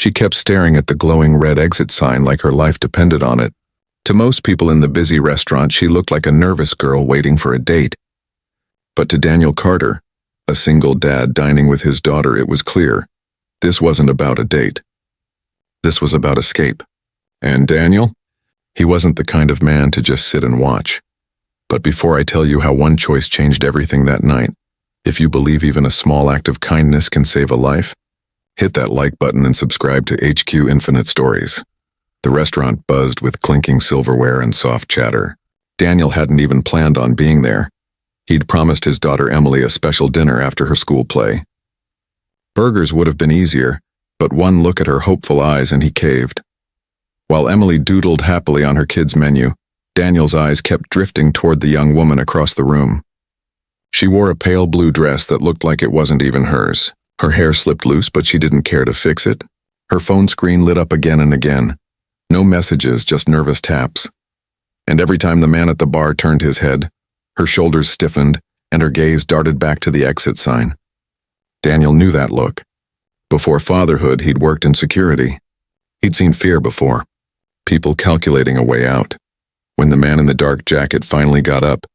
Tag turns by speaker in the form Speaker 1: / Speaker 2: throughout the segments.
Speaker 1: She kept staring at the glowing red exit sign like her life depended on it. To most people in the busy restaurant, she looked like a nervous girl waiting for a date. But to Daniel Carter, a single dad dining with his daughter, it was clear this wasn't about a date. This was about escape. And Daniel? He wasn't the kind of man to just sit and watch. But before I tell you how one choice changed everything that night, if you believe even a small act of kindness can save a life, hit that like button and subscribe to HQ Infinite Stories. The restaurant buzzed with clinking silverware and soft chatter. Daniel hadn't even planned on being there. He'd promised his daughter Emily a special dinner after her school play. Burgers would have been easier, but one look at her hopeful eyes and he caved. While Emily doodled happily on her kids' menu, Daniel's eyes kept drifting toward the young woman across the room. She wore a pale blue dress that looked like it wasn't even hers. Her hair slipped loose, but she didn't care to fix it. Her phone screen lit up again and again. No messages, just nervous taps. And every time the man at the bar turned his head, her shoulders stiffened and her gaze darted back to the exit sign. Daniel knew that look. Before fatherhood, he'd worked in security. He'd seen fear before. People calculating a way out. When the man in the dark jacket finally got up,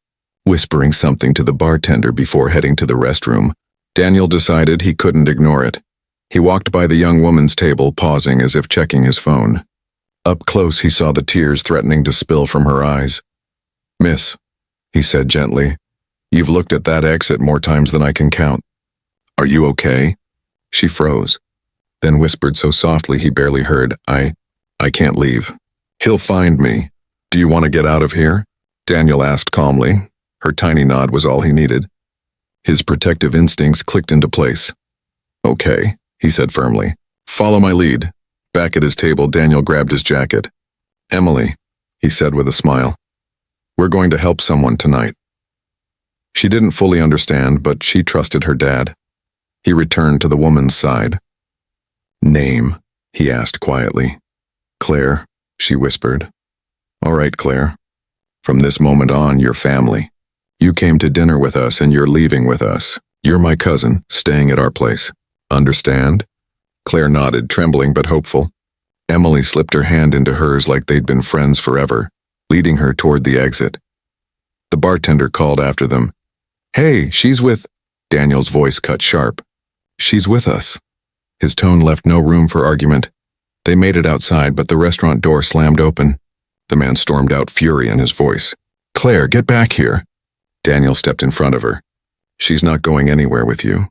Speaker 1: whispering something to the bartender before heading to the restroom, Daniel decided he couldn't ignore it. He walked by the young woman's table, pausing as if checking his phone. Up close, he saw the tears threatening to spill from her eyes. "Miss," he said gently, "you've looked at that exit more times than I can count. Are you okay?" She froze, then whispered so softly he barely heard, I can't leave. He'll find me. Do you want to get out of here?" Daniel asked calmly. Her tiny nod was all he needed. His protective instincts clicked into place. "Okay," he said firmly. "Follow my lead." Back at his table, Daniel grabbed his jacket. "Emily," he said with a smile, "we're going to help someone tonight." She didn't fully understand, but she trusted her dad. He returned to the woman's side. "Name?" he asked quietly. "Claire," she whispered. "All right, Claire. From this moment on, you're family. You came to dinner with us and you're leaving with us. You're my cousin, staying at our place. Understand?" Claire nodded, trembling but hopeful. Emily slipped her hand into hers like they'd been friends forever, leading her toward the exit. The bartender called after them. "Hey, she's with—" Daniel's voice cut sharp. "She's with us." His tone left no room for argument. They made it outside, but the restaurant door slammed open. The man stormed out, fury in his voice. "Claire, get back here." Daniel stepped in front of her. "She's not going anywhere with you."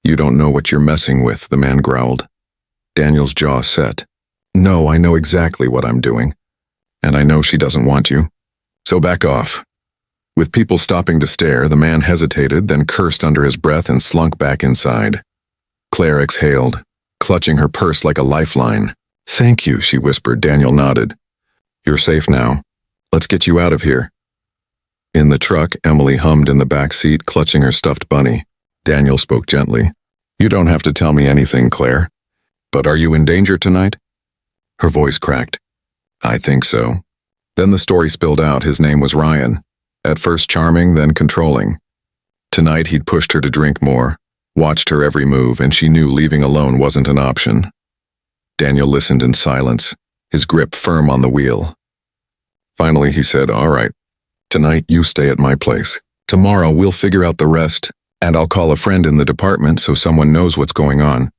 Speaker 1: "You don't know what you're messing with," the man growled. Daniel's jaw set. "No, I know exactly what I'm doing. And I know she doesn't want you. So back off." With people stopping to stare, the man hesitated, then cursed under his breath and slunk back inside. Claire exhaled, clutching her purse like a lifeline. "Thank you," she whispered. Daniel nodded. "You're safe now. Let's get you out of here." In the truck, Emily hummed in the back seat, clutching her stuffed bunny. Daniel spoke gently. "You don't have to tell me anything, Claire. But are you in danger tonight?" Her voice cracked. "I think so." Then the story spilled out. His name was Ryan. At first charming, then controlling. Tonight he'd pushed her to drink more, watched her every move, and she knew leaving alone wasn't an option. Daniel listened in silence, his grip firm on the wheel. Finally he said, "All right, tonight you stay at my place. Tomorrow we'll figure out the rest, and I'll call a friend in the department so someone knows what's going on."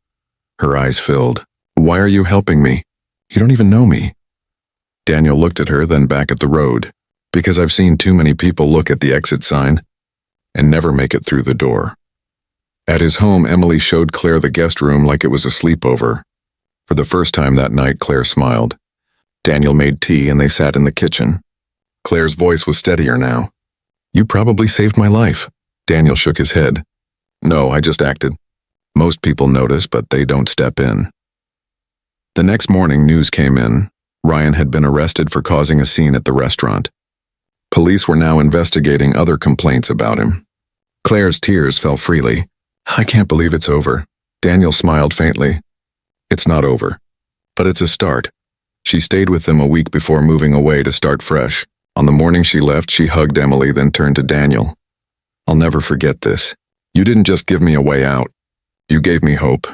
Speaker 1: Her eyes filled. "Why are you helping me? You don't even know me." Daniel looked at her, then back at the road. "Because I've seen too many people look at the exit sign and never make it through the door." At his home, Emily showed Claire the guest room like it was a sleepover. For the first time that night, Claire smiled. Daniel made tea and they sat in the kitchen. Claire's voice was steadier now. "You probably saved my life." Daniel shook his head. "No, I just acted. Most people notice, but they don't step in." The next morning, news came in. Ryan had been arrested for causing a scene at the restaurant. Police were now investigating other complaints about him. Claire's tears fell freely. "I can't believe it's over." Daniel smiled faintly. "It's not over, but it's a start." She stayed with them a week before moving away to start fresh. On the morning she left, she hugged Emily, then turned to Daniel. "I'll never forget this. You didn't just give me a way out. You gave me hope."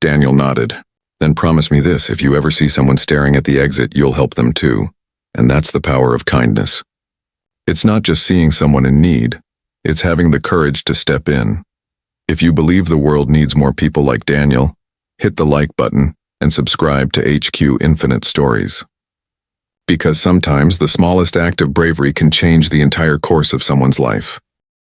Speaker 1: Daniel nodded. Then promise me this: if you ever see someone staring at the exit, you'll help them too. And that's the power of kindness. It's not just seeing someone in need, it's having the courage to step in. If you believe the world needs more people like Daniel, hit the like button and subscribe to HQ Infinite Stories. Because sometimes the smallest act of bravery can change the entire course of someone's life.